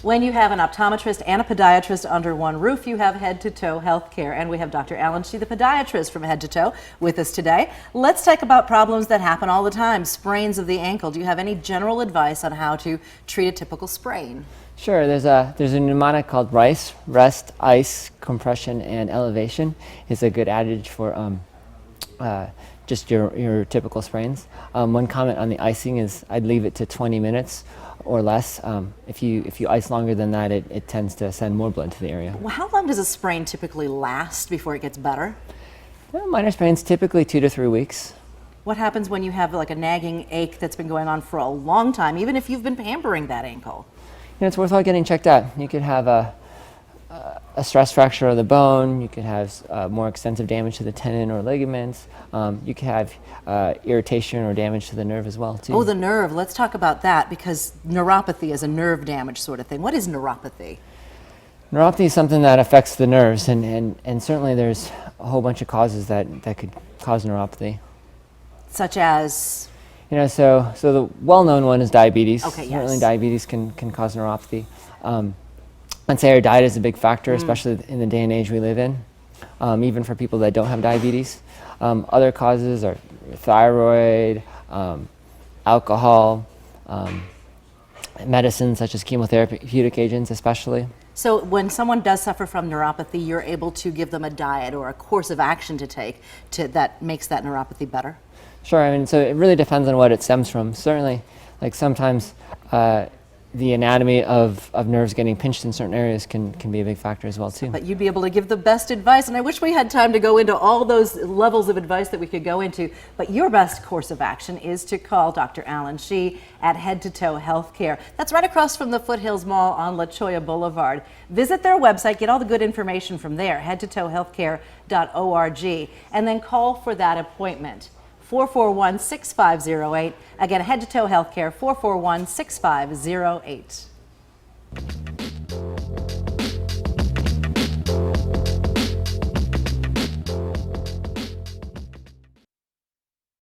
When you have an optometrist and a podiatrist under one roof, you have Head to Toe Healthcare. And we have Dr. Alan Shee, the podiatrist from Head to Toe, with us today. Let's talk about problems that happen all the time, sprains of the ankle. Do you have any general advice on how to treat a typical sprain? Sure. There's a mnemonic called RICE: rest, ice, compression, and elevation. It's a good adage for just your typical sprains. One comment on the icing is I'd leave it to 20 minutes or less. If you ice longer than that, it tends to send more blood to the area. Well, how long does a sprain typically last before it gets better? Minor sprains, typically 2 to 3 weeks. What happens when you have like a nagging ache that's been going on for a long time, even if you've been pampering that ankle? It's worthwhile getting checked out. You could have a stress fracture of the bone. You could have more extensive damage to the tendon or ligaments. You could have irritation or damage to the nerve as well, too. Oh, the nerve. Let's talk about that, because neuropathy is a nerve damage sort of thing. What is neuropathy? Neuropathy is something that affects the nerves, and certainly there's a whole bunch of causes that could cause neuropathy. Such as? So the well-known one is diabetes. Okay, yes. Certainly diabetes can cause neuropathy. I'd say our diet is a big factor, especially in the day and age we live in, even for people that don't have diabetes. Other causes are thyroid, alcohol, medicines such as chemotherapeutic agents especially. So when someone does suffer from neuropathy, you're able to give them a diet or a course of action to take that makes that neuropathy better? Sure. So it really depends on what it stems from. Certainly, like sometimes the anatomy of nerves getting pinched in certain areas can be a big factor as well, too. But you'd be able to give the best advice, and I wish we had time to go into all those levels of advice that we could go into, but your best course of action is to call Dr. Alan Shee at Head to Toe Healthcare. That's right across from the Foothills Mall on Cholla Blvd. Visit their website, get all the good information from there, headtotoehealthcare.org, and then call for that appointment. 441-6508. Again, Head to Toe Healthcare, 441-6508.